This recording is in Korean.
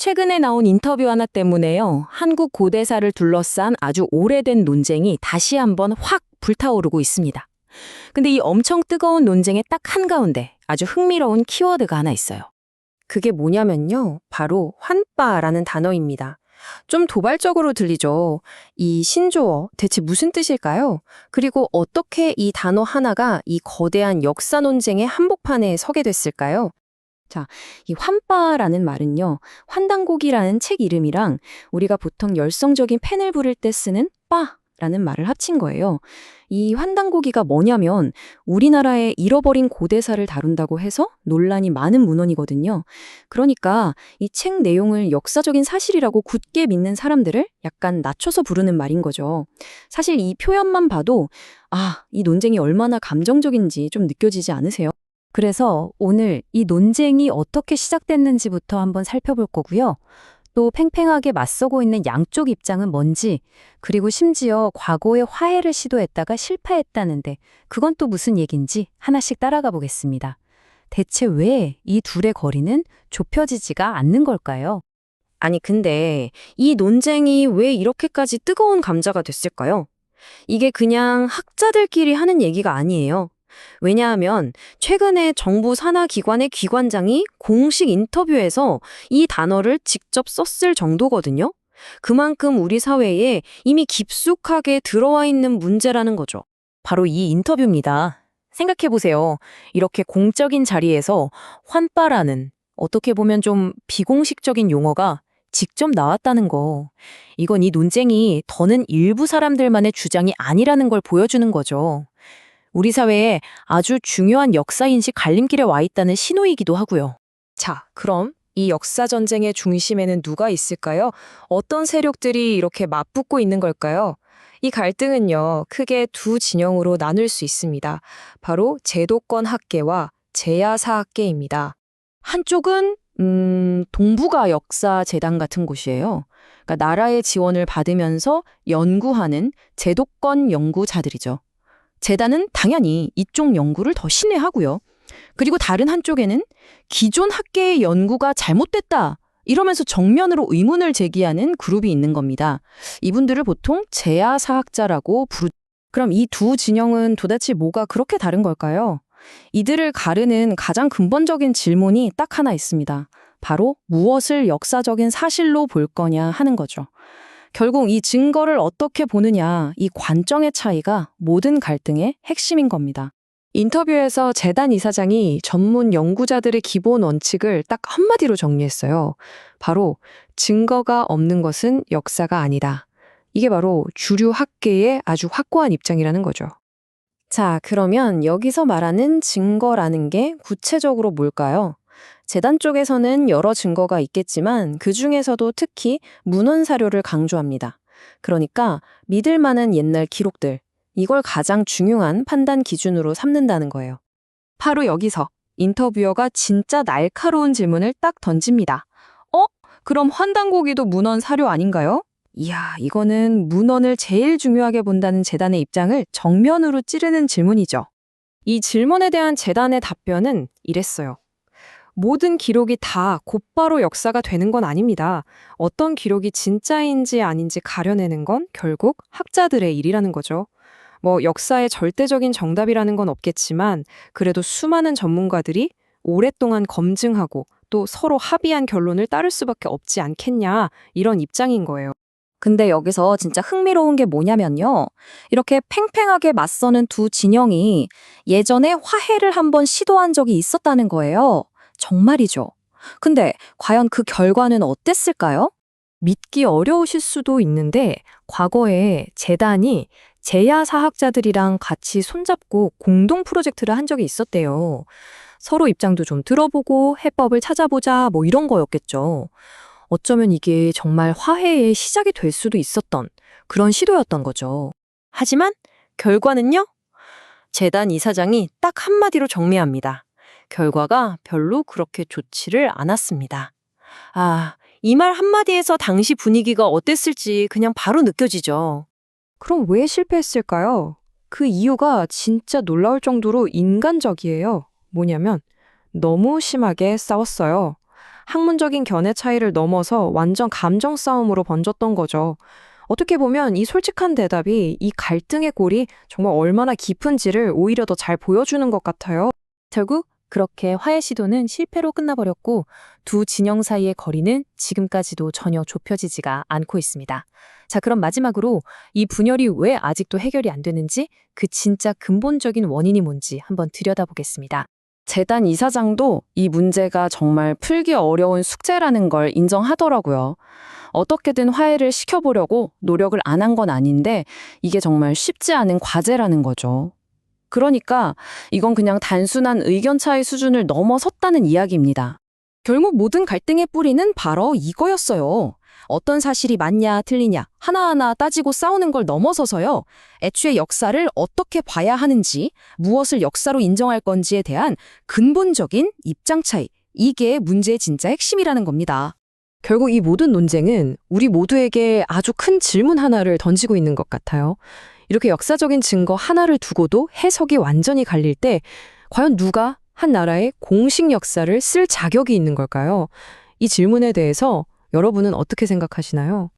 최근에 나온 인터뷰 하나 때문에요. 한국 고대사를 둘러싼 아주 오래된 논쟁이 다시 한번 확 불타오르고 있습니다. 근데 이 엄청 뜨거운 논쟁의 딱 한가운데 아주 흥미로운 키워드가 하나 있어요. 그게 뭐냐면요. 바로 환빠라는 단어입니다. 좀 도발적으로 들리죠. 이 신조어 대체 무슨 뜻일까요? 그리고 어떻게 이 단어 하나가 이 거대한 역사 논쟁의 한복판에 서게 됐을까요? 이 환빠라는 말은요. 환단곡이라는 책 이름이랑 우리가 보통 열성적인 펜을 부를 때 쓰는 빠라는 말을 합친 거예요. 이 환단고기가 뭐냐면 우리나라의 잃어버린 고대사를 다룬다고 해서 논란이 많은 문헌이거든요. 그러니까 이 책 내용을 역사적인 사실이라고 굳게 믿는 사람들을 약간 낮춰서 부르는 말인 거죠. 사실 이 표현만 봐도 이 논쟁이 얼마나 감정적인지 좀 느껴지지 않으세요? 그래서 오늘 이 논쟁이 어떻게 시작됐는지부터 한번 살펴볼 거고요. 또 팽팽하게 맞서고 있는 양쪽 입장은 뭔지, 그리고 심지어 과거에 화해를 시도했다가 실패했다는데 그건 또 무슨 얘긴지 하나씩 따라가 보겠습니다. 대체 왜 이 둘의 거리는 좁혀지지가 않는 걸까요? 아니 근데 이 논쟁이 왜 이렇게까지 뜨거운 감자가 됐을까요? 이게 그냥 학자들끼리 하는 얘기가 아니에요. 왜냐하면 최근에 정부 산하 기관의 기관장이 공식 인터뷰에서 이 단어를 직접 썼을 정도거든요. 그만큼 우리 사회에 이미 깊숙하게 들어와 있는 문제라는 거죠. 바로 이 인터뷰입니다. 생각해보세요. 이렇게 공적인 자리에서 환빠라는 어떻게 보면 좀 비공식적인 용어가 직접 나왔다는 거. 이건 이 논쟁이 더는 일부 사람들만의 주장이 아니라는 걸 보여주는 거죠. 우리 사회에 아주 중요한 역사인식 갈림길에 와 있다는 신호이기도 하고요. 자, 그럼 이 역사 전쟁의 중심에는 누가 있을까요? 어떤 세력들이 이렇게 맞붙고 있는 걸까요? 이 갈등은요, 크게 두 진영으로 나눌 수 있습니다. 바로 제도권 학계와 제야사 학계입니다. 한쪽은 동북아 역사재단 같은 곳이에요. 그러니까 나라의 지원을 받으면서 연구하는 제도권 연구자들이죠. 재단은 당연히 이쪽 연구를 더 신뢰하고요. 그리고 다른 한쪽에는 기존 학계의 연구가 잘못됐다 이러면서 정면으로 의문을 제기하는 그룹이 있는 겁니다. 이분들을 보통 제야사학자라고 부르죠. 그럼 이 두 진영은 도대체 뭐가 그렇게 다른 걸까요? 이들을 가르는 가장 근본적인 질문이 딱 하나 있습니다. 바로 무엇을 역사적인 사실로 볼 거냐 하는 거죠. 결국 이 증거를 어떻게 보느냐, 이 관점의 차이가 모든 갈등의 핵심인 겁니다. 인터뷰에서 재단 이사장이 전문 연구자들의 기본 원칙을 딱 한마디로 정리했어요. 바로 증거가 없는 것은 역사가 아니다. 이게 바로 주류 학계의 아주 확고한 입장이라는 거죠. 자, 그러면 여기서 말하는 증거라는 게 구체적으로 뭘까요? 재단 쪽에서는 여러 증거가 있겠지만 그 중에서도 특히 문헌 사료를 강조합니다. 그러니까 믿을 만한 옛날 기록들, 이걸 가장 중요한 판단 기준으로 삼는다는 거예요. 바로 여기서 인터뷰어가 진짜 날카로운 질문을 딱 던집니다. 그럼 환단고기도 문헌 사료 아닌가요? 이야, 이거는 문헌을 제일 중요하게 본다는 재단의 입장을 정면으로 찌르는 질문이죠. 이 질문에 대한 재단의 답변은 이랬어요. 모든 기록이 다 곧바로 역사가 되는 건 아닙니다. 어떤 기록이 진짜인지 아닌지 가려내는 건 결국 학자들의 일이라는 거죠. 역사의 절대적인 정답이라는 건 없겠지만 그래도 수많은 전문가들이 오랫동안 검증하고 또 서로 합의한 결론을 따를 수밖에 없지 않겠냐 이런 입장인 거예요. 근데 여기서 진짜 흥미로운 게 뭐냐면요. 이렇게 팽팽하게 맞서는 두 진영이 예전에 화해를 한번 시도한 적이 있었다는 거예요. 정말이죠. 근데 과연 그 결과는 어땠을까요? 믿기 어려우실 수도 있는데 과거에 재단이 제야사학자들이랑 같이 손잡고 공동 프로젝트를 한 적이 있었대요. 서로 입장도 좀 들어보고 해법을 찾아보자 이런 거였겠죠. 어쩌면 이게 정말 화해의 시작이 될 수도 있었던 그런 시도였던 거죠. 하지만 결과는요? 재단 이사장이 딱 한마디로 정리합니다. 결과가 별로 그렇게 좋지를 않았습니다. 이 말 한마디에서 당시 분위기가 어땠을지 그냥 바로 느껴지죠. 그럼 왜 실패했을까요? 그 이유가 진짜 놀라울 정도로 인간적이에요. 뭐냐면 너무 심하게 싸웠어요. 학문적인 견해 차이를 넘어서 완전 감정 싸움으로 번졌던 거죠. 어떻게 보면 이 솔직한 대답이 이 갈등의 골이 정말 얼마나 깊은지를 오히려 더 잘 보여주는 것 같아요. 결국 그렇게 화해 시도는 실패로 끝나버렸고 두 진영 사이의 거리는 지금까지도 전혀 좁혀지지가 않고 있습니다. 자, 그럼 마지막으로 이 분열이 왜 아직도 해결이 안 되는지 그 진짜 근본적인 원인이 뭔지 한번 들여다보겠습니다. 재단 이사장도 이 문제가 정말 풀기 어려운 숙제라는 걸 인정하더라고요. 어떻게든 화해를 시켜보려고 노력을 안 한 건 아닌데 이게 정말 쉽지 않은 과제라는 거죠. 그러니까 이건 그냥 단순한 의견 차이 수준을 넘어섰다는 이야기입니다. 결국 모든 갈등의 뿌리는 바로 이거였어요. 어떤 사실이 맞냐 틀리냐 하나하나 따지고 싸우는 걸 넘어서서요. 애초에 역사를 어떻게 봐야 하는지, 무엇을 역사로 인정할 건지에 대한 근본적인 입장 차이, 이게 문제의 진짜 핵심이라는 겁니다. 결국 이 모든 논쟁은 우리 모두에게 아주 큰 질문 하나를 던지고 있는 것 같아요. 이렇게 역사적인 증거 하나를 두고도 해석이 완전히 갈릴 때 과연 누가 한 나라의 공식 역사를 쓸 자격이 있는 걸까요? 이 질문에 대해서 여러분은 어떻게 생각하시나요?